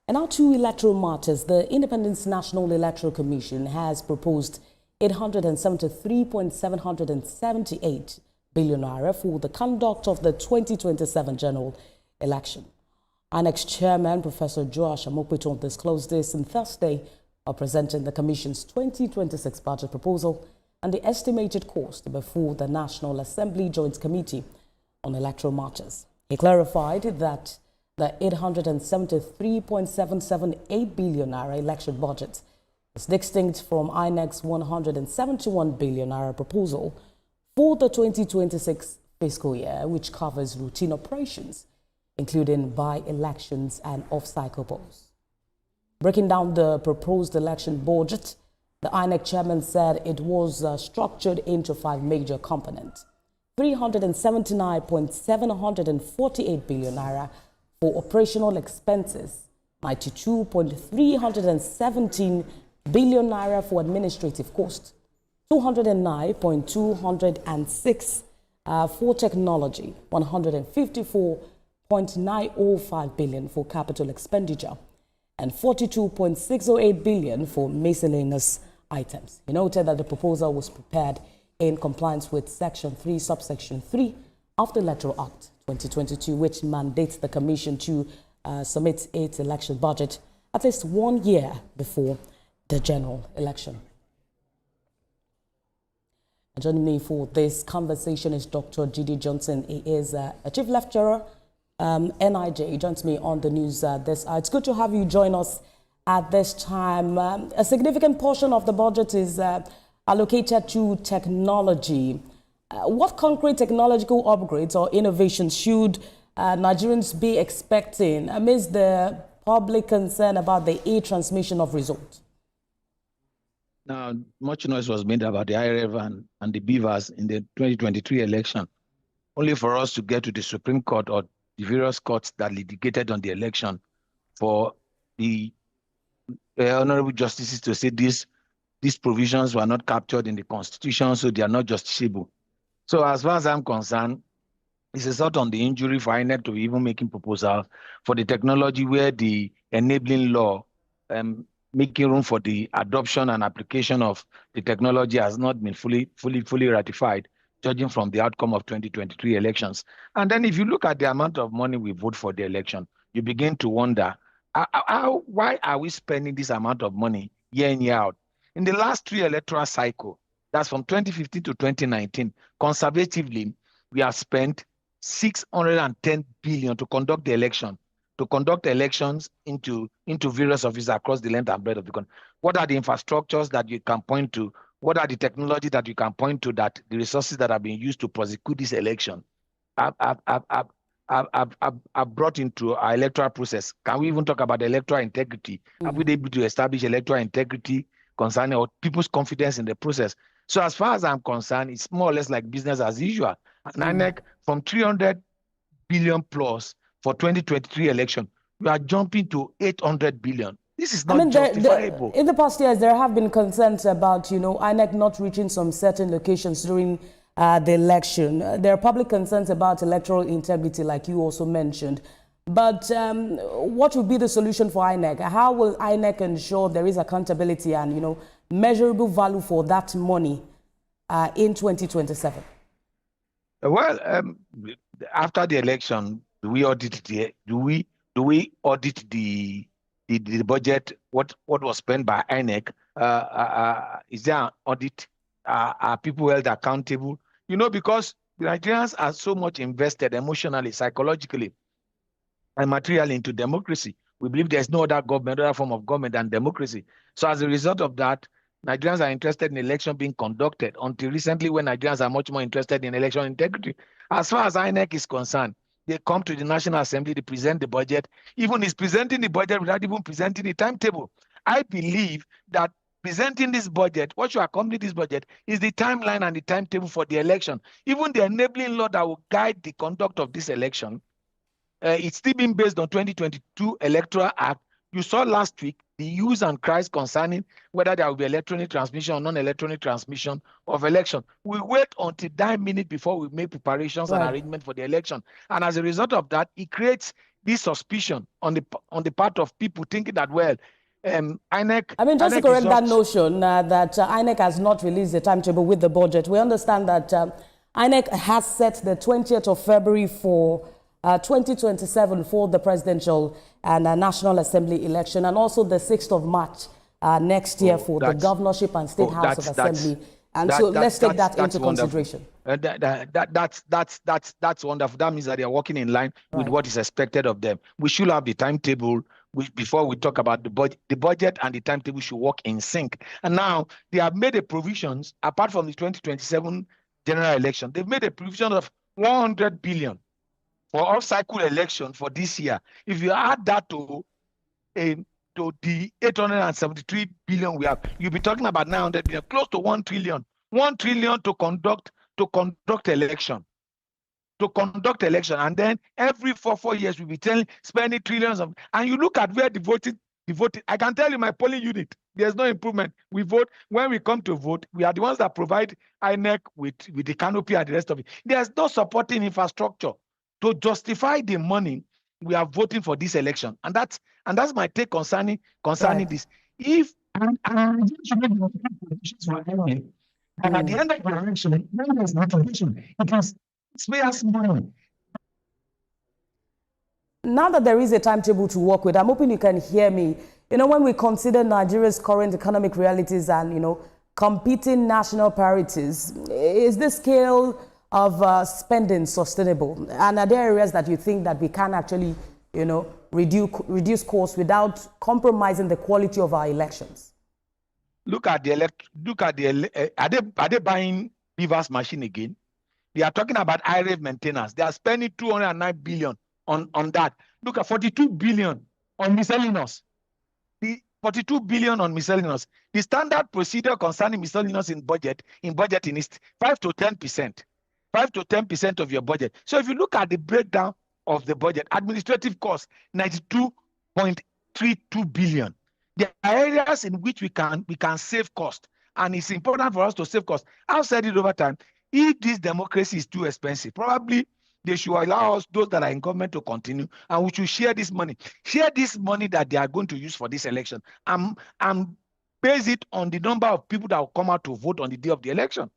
And now to electoral marches. The Independent National Electoral Commission has proposed 873.778 billion naira for the conduct of the 2027 general election. INEC Chairman Professor Joash Amokpeton disclosed this on Thursday while presenting the Commission's 2026 budget proposal and the estimated cost before the National Assembly Joint Committee on Electoral Marches. He clarified that the 873.778 billion naira election budget is distinct from INEC's 171 billion naira proposal for the 2026 fiscal year, which covers routine operations, including by-elections and off-cycle polls. Breaking down the proposed election budget, the INEC chairman said it was structured into 5 major components: 379.748 billion naira for operational expenses, 92.317 billion naira for administrative costs, 209.206 for technology, 154.905 billion for capital expenditure, and 42.608 billion for miscellaneous items. He noted that the proposal was prepared in compliance with Section 3, Subsection 3 of the Electoral Act 2022, which mandates the Commission to submit its election budget at least 1 year before the general election. And joining me for this conversation is Dr. G.D. Johnson. He is a Chief Lecturer, NIJ. He joins me on the news. It's good to have you join us at this time. A significant portion of the budget is allocated to technology. What concrete technological upgrades or innovations should Nigerians be expecting amidst the public concern about the e-transmission of results? Now, much noise was made about the IRF and the beavers in the 2023 election, only for us to get to the Supreme Court or the various courts that litigated on the election for the honorable justices to say these provisions were not captured in the Constitution, so they are not justiciable. So as far as I'm concerned, it's a sort on the injury for INEC to be even making proposals for the technology where the enabling law making room for the adoption and application of the technology has not been fully ratified, judging from the outcome of 2023 elections. And then if you look at the amount of money we vote for the election, you begin to wonder, why are we spending this amount of money year in, year out? In the last 3 electoral cycles, that's from 2015 to 2019, conservatively, we have spent 610 billion to conduct the election, to conduct elections into various offices across the length and breadth of the country. What are the infrastructures that you can point to? What are the technology that you can point to, that the resources that are being used to prosecute this election are brought into our electoral process? Can we even talk about electoral integrity? Have we been able to establish electoral integrity concerning people's confidence in the process? So as far as I'm concerned, it's more or less like business as usual. And INEC, from 300 billion plus for 2023 election, we are jumping to 800 billion. This is not justifiable. In the past years, there have been concerns about, INEC not reaching some certain locations during the election. There are public concerns about electoral integrity, like you also mentioned. But what would be the solution for INEC? How will INEC ensure there is accountability and, measurable value for that money in 2027? Well, after the election, do we audit the budget? What was spent by INEC? Is there an audit? Are people held accountable? Because the Nigerians are so much invested emotionally, psychologically, and materially into democracy. We believe there's no other government, other form of government than democracy. So as a result of that, Nigerians are interested in election being conducted, until recently when Nigerians are much more interested in election integrity. As far as INEC is concerned, they come to the National Assembly, they present the budget. Even is presenting the budget without even presenting the timetable. I believe that presenting this budget, what should accompany this budget, is the timeline and the timetable for the election. Even the enabling law that will guide the conduct of this election, it's still being based on 2022 Electoral Act. You saw last week, the hues and cries concerning whether there will be electronic transmission or non-electronic transmission of election. We wait until that minute before we make preparations and arrangement for the election. And as a result of that, it creates this suspicion on the part of people thinking that, well, INEC... I mean, just INEC to correct that notion that INEC has not released the timetable with the budget, we understand that INEC has set the 20th of February for 2027 for the presidential and National Assembly election, and also the 6th of March next year for the governorship and State House of Assembly. And so let's take that into consideration. That's wonderful. That means that they are working in line with what is expected of them. We should have the timetable before we talk about the budget. The budget and the timetable should work in sync. And now they have made a provisions, apart from the 2027 general election, they've made a provision of 100 billion for off-cycle election for this year. If you add that to the 873 billion we have, you'll be talking about 900 billion, close to 1 trillion. 1 trillion to conduct election. And then every four years we'll be spending trillions of, and you look at where the voting, I can tell you my polling unit, there's no improvement. We vote, when we come to vote, we are the ones that provide INEC with the canopy and the rest of it. There's no supporting infrastructure to justify the money we are voting for this election. And that's my take concerning this. If and at the end of the election, there's no tradition. It is spares money. Now that there is a timetable to work with, I'm hoping you can hear me. You know, when we consider Nigeria's current economic realities and, you know, competing national priorities, is the scale of spending sustainable? And are there areas that you think that we can actually, you know, reduce costs without compromising the quality of our elections? Look at are they buying Beaver's machine again? They are talking about IREV maintenance. They are spending 209 billion on that. Look at 42 billion on miscellaneous. The 42 billion on miscellaneous. The standard procedure concerning miscellaneous in budgeting is 5 to 10%. 5 to 10% of your budget. So if you look at the breakdown of the budget, administrative costs, 92.32 billion. There are areas in which we can save cost, and it's important for us to save cost. I've said it over time. If this democracy is too expensive, probably they should allow us, those that are in government, to continue, and we should share this money. Share this money that they are going to use for this election, and base it on the number of people that will come out to vote on the day of the election.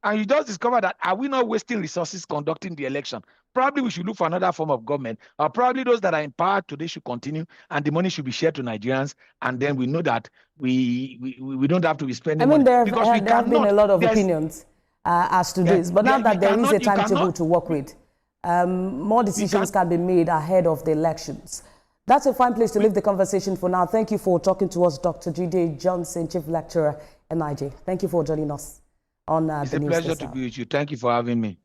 And you just discover that, are we not wasting resources conducting the election? Probably we should look for another form of government, or probably those that are in power today should continue, and the money should be shared to Nigerians, and then we know that we don't have to be spending money. There have been a lot of opinions as to this, but now that there is a timetable to work with, more decisions can be made ahead of the elections. That's a fine place to leave the conversation for now. Thank you for talking to us, Dr. Jide Johnson, Chief Lecturer, NIJ. Thank you for joining us on the news. It's a pleasure to be with you. Thank you for having me.